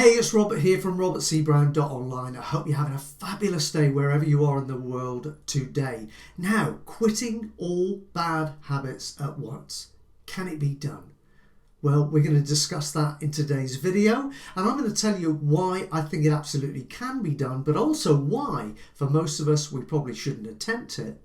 Hey, it's Robert here from robertcbrown.online. I hope you're having a fabulous day wherever you are in the world today. Now, quitting all bad habits at once. Can it be done? Well, we're going to discuss that in today's video, and I'm going to tell you why I think it absolutely can be done, but also why, for most of us, we probably shouldn't attempt it.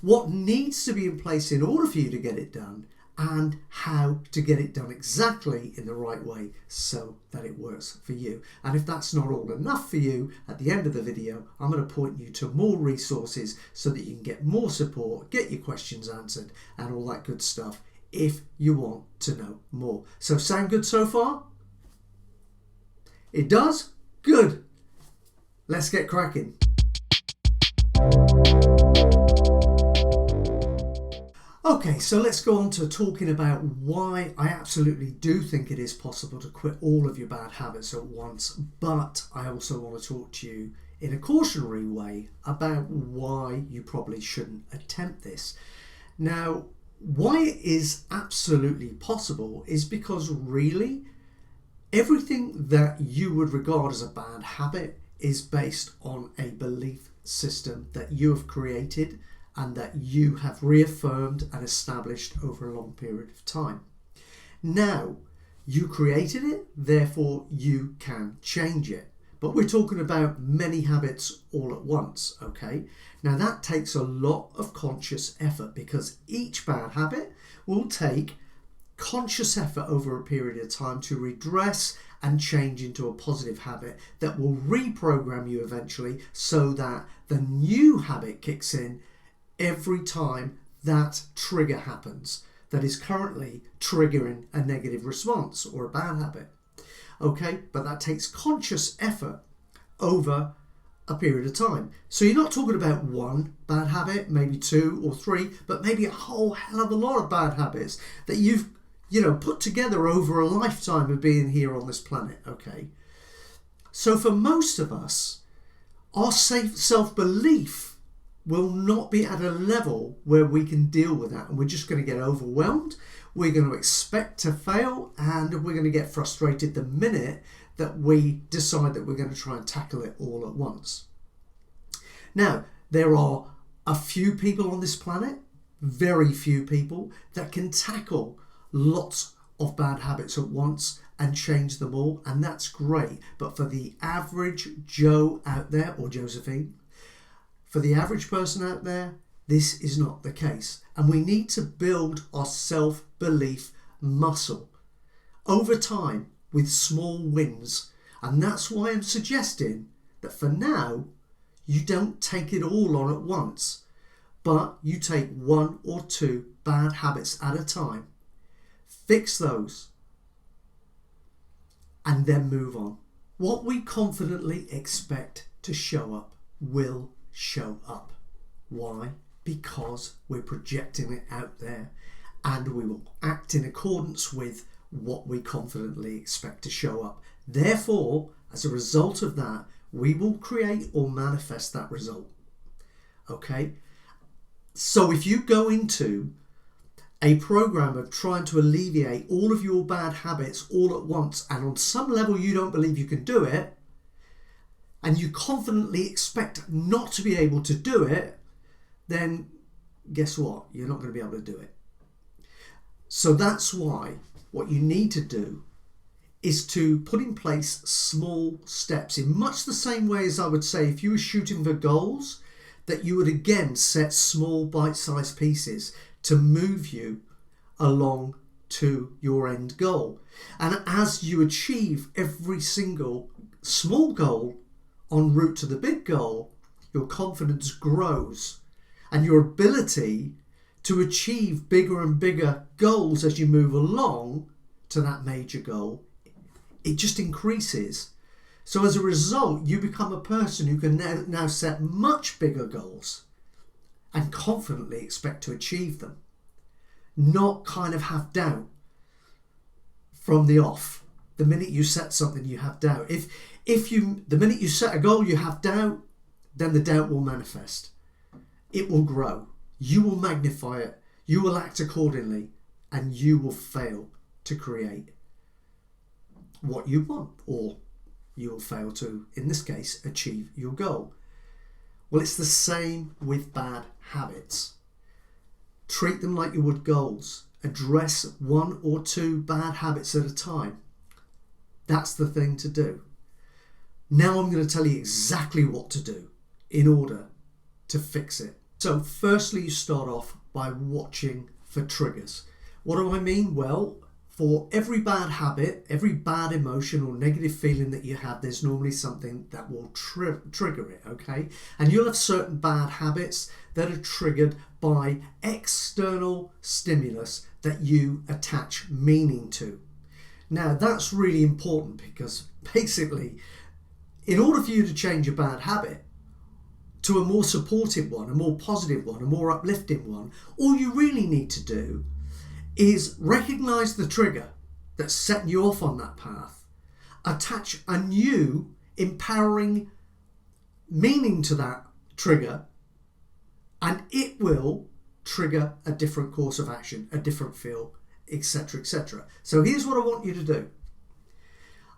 What needs to be in place in order for you to get it done, and how to get it done exactly in the right way so that it works for you. And if that's not all enough for you, at the end of the video, I'm going to point you to more resources so that you can get more support, get your questions answered, and all that good stuff if you want to know more. So sound good so far? It does? Good. Let's get cracking. Okay, so let's go on to talking about why I absolutely do think it is possible to quit all of your bad habits at once, but I also want to talk to you in a cautionary way about why you probably shouldn't attempt this. Now, why it is absolutely possible is because really everything that you would regard as a bad habit is based on a belief system that you have created and that you have reaffirmed and established over a long period of time. Now, you created it, therefore you can change it. But we're talking about many habits all at once, okay? Now that takes a lot of conscious effort because each bad habit will take conscious effort over a period of time to redress and change into a positive habit that will reprogram you eventually so that the new habit kicks in every time that trigger happens that is currently triggering a negative response or a bad habit. Okay, but that takes conscious effort over a period of time. So you're not talking about one bad habit, maybe two or three, but maybe a whole hell of a lot of bad habits that you've put together over a lifetime of being here on this planet. Okay, so for most of us, our self-belief will not be at a level where we can deal with that, and we're just going to get overwhelmed, we're going to expect to fail, and we're going to get frustrated the minute that we decide that we're going to try and tackle it all at once. Now, there are a few people on this planet, very few people, that can tackle lots of bad habits at once and change them all, and that's great. But for the average Joe out there, or Josephine, for the average person out there, this is not the case. And we need to build our self-belief muscle over time with small wins. And that's why I'm suggesting that for now, you don't take it all on at once, but you take one or two bad habits at a time, fix those, and then move on. What we confidently expect to show up will show up. Why? Because we're projecting it out there and we will act in accordance with what we confidently expect to show up. Therefore, as a result of that, we will create or manifest that result. Okay? So if you go into a program of trying to alleviate all of your bad habits all at once, and on some level you don't believe you can do it, and you confidently expect not to be able to do it, then guess what? You're not going to be able to do it. So that's why what you need to do is to put in place small steps in much the same way as I would say if you were shooting for goals, that you would again set small bite-sized pieces to move you along to your end goal. And as you achieve every single small goal en route to the big goal, your confidence grows and your ability to achieve bigger and bigger goals as you move along to that major goal, it just increases. So as a result, you become a person who can now set much bigger goals and confidently expect to achieve them, not kind of have doubt from the off. The minute you set something, you have doubt. The minute you set a goal, you have doubt, then the doubt will manifest. It will grow. You will magnify it. You will act accordingly, and you will fail to create what you want, or you will fail to, in this case, achieve your goal. Well, it's the same with bad habits. Treat them like you would goals. Address 1 or 2 bad habits at a time. That's the thing to do. Now I'm going to tell you exactly what to do in order to fix it. So firstly, you start off by watching for triggers. What do I mean? Well, for every bad habit, every bad emotion or negative feeling that you have, there's normally something that will trigger it, okay? And you'll have certain bad habits that are triggered by external stimulus that you attach meaning to. Now, that's really important because basically, in order for you to change a bad habit to a more supportive one, a more positive one, a more uplifting one, all you really need to do is recognize the trigger that's setting you off on that path, attach a new empowering meaning to that trigger, and it will trigger a different course of action, a different feel, etc., etc. So here's what I want you to do.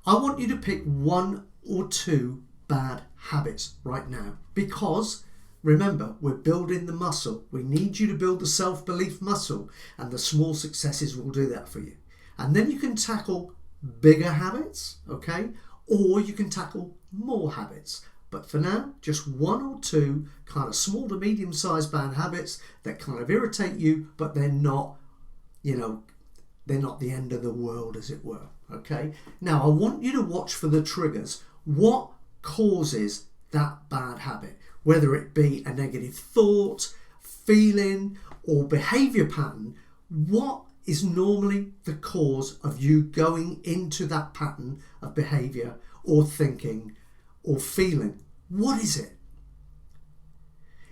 I want you to pick 1 or 2 bad habits right now, because remember, we're building the muscle. We need you to build the self-belief muscle, and the small successes will do that for you. And then you can tackle bigger habits, okay? Or you can tackle more habits. But for now, just 1 or 2 kind of small to medium-sized bad habits that kind of irritate you, but they're not, they're not the end of the world, as it were, okay? Now, I want you to watch for the triggers. What causes that bad habit? Whether it be a negative thought, feeling, or behavior pattern, what is normally the cause of you going into that pattern of behavior or thinking or feeling? What is it?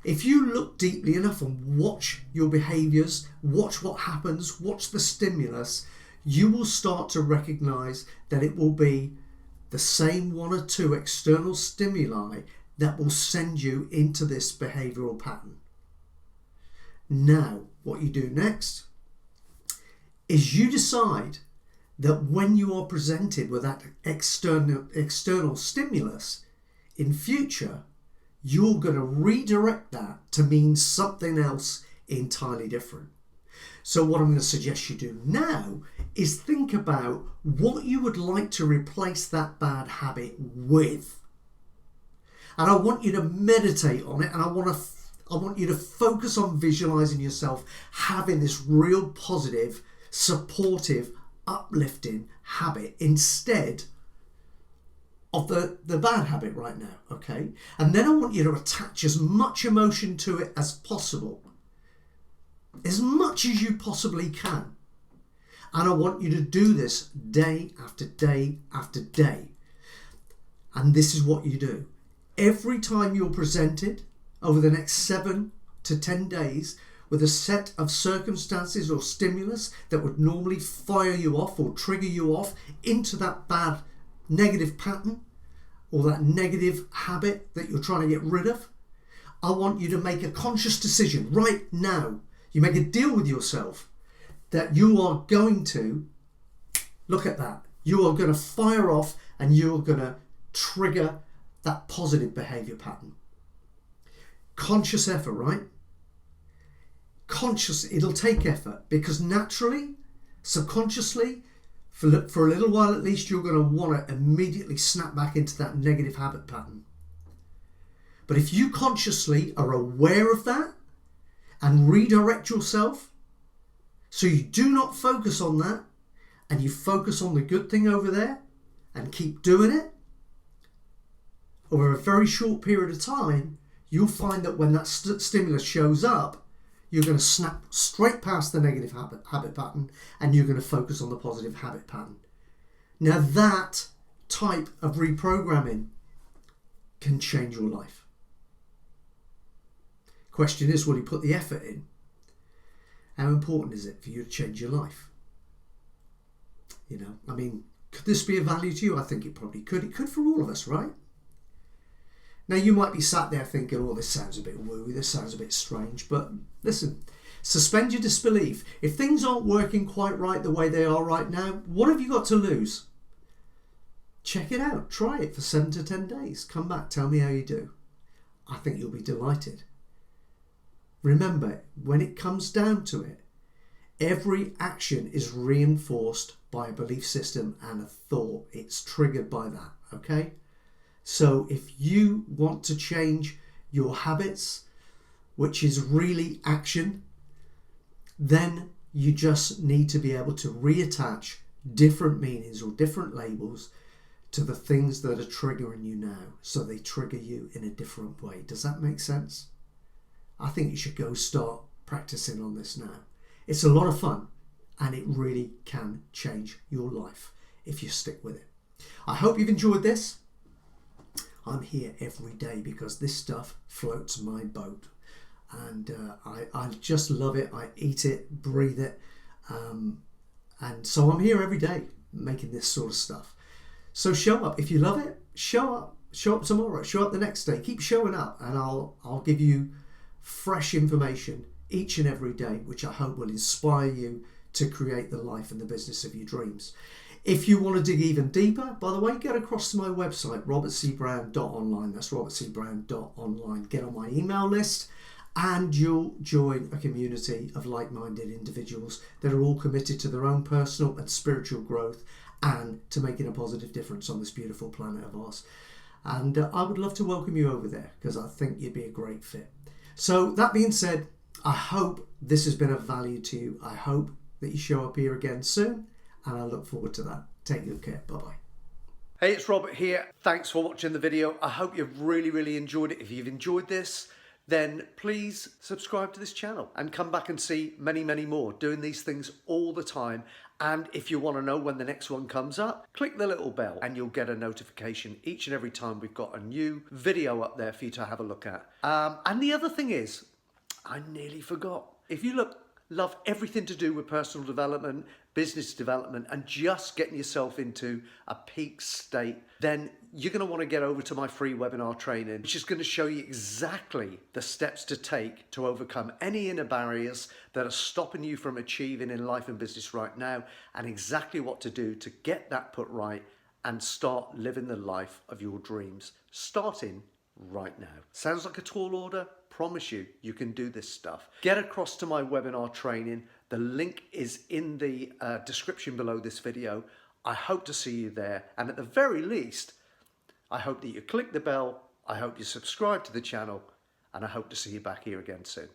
If you look deeply enough and watch your behaviors, watch what happens, watch the stimulus, you will start to recognize that it will be the same 1 or 2 external stimuli that will send you into this behavioural pattern. Now, what you do next is you decide that when you are presented with that external stimulus in future, you're going to redirect that to mean something else entirely different. So what I'm going to suggest you do now is think about what you would like to replace that bad habit with. And I want you to meditate on it, and I want you to focus on visualizing yourself having this real positive, supportive, uplifting habit instead of the bad habit right now, okay? And then I want you to attach as much emotion to it as possible, as much as you possibly can. And I want you to do this day after day after day. And this is what you do. Every time you're presented over the next 7 to 10 days with a set of circumstances or stimulus that would normally fire you off or trigger you off into that bad negative pattern or that negative habit that you're trying to get rid of, I want you to make a conscious decision right now. You make a deal with yourself that you are going to, look at that, you are going to fire off and you're going to trigger that positive behavior pattern. Conscious effort, right? Conscious, it'll take effort because naturally, subconsciously, for a little while at least, you're going to want to immediately snap back into that negative habit pattern. But if you consciously are aware of that and redirect yourself so you do not focus on that and you focus on the good thing over there and keep doing it, over a very short period of time, you'll find that when that stimulus shows up, you're going to snap straight past the negative habit pattern and you're going to focus on the positive habit pattern. Now that type of reprogramming can change your life. Question is, will you put the effort in? How important is it for you to change your life? Could this be of value to you? I think it probably could. It could for all of us, right? Now, you might be sat there thinking, oh, this sounds a bit woo, this sounds a bit strange, but listen, suspend your disbelief. If things aren't working quite right the way they are right now, what have you got to lose? check it out. Try it for 7 to 10 days. Come back, tell me how you do. I think you'll be delighted. Remember, when it comes down to it, every action is reinforced by a belief system and a thought. It's triggered by that, okay? So if you want to change your habits, which is really action, then you just need to be able to reattach different meanings or different labels to the things that are triggering you now, so they trigger you in a different way. Does that make sense? I think you should go start practicing on this now. It's a lot of fun and it really can change your life if you stick with it. I hope you've enjoyed this. I'm here every day because this stuff floats my boat, and I just love it. I eat it, breathe it, and so I'm here every day making this sort of stuff. So show up. If you love it, show up. Show up tomorrow. Show up the next day. Keep showing up, and I'll give you fresh information each and every day, which I hope will inspire you to create the life and the business of your dreams. If you want to dig even deeper, by the way, get across to my website, robertcbrown.online. That's robertcbrown.online. Get on my email list and you'll join a community of like-minded individuals that are all committed to their own personal and spiritual growth and to making a positive difference on this beautiful planet of ours. And I would love to welcome you over there because I think you'd be a great fit. So that being said, I hope this has been of value to you. I hope that you show up here again soon, and I look forward to that. Take good care. Bye-bye. Hey, it's Robert here. Thanks for watching the video. I hope you've really enjoyed it. If you've enjoyed this, then please subscribe to this channel and come back and see many more doing these things all the time. And if you want to know when the next one comes up, click the little bell and you'll get a notification each and every time we've got a new video up there for you to have a look at. And the other thing is, I nearly forgot. If you love everything to do with personal development, business development, and just getting yourself into a peak state, then you're going to want to get over to my free webinar training, which is going to show you exactly the steps to take to overcome any inner barriers that are stopping you from achieving in life and business right now, and exactly what to do to get that put right and start living the life of your dreams, starting right now. Sounds like a tall order? Promise you, you can do this stuff. Get across to my webinar training. The link is in the description below this video. I hope to see you there. And at the very least, I hope that you click the bell. I hope you subscribe to the channel. And I hope to see you back here again soon.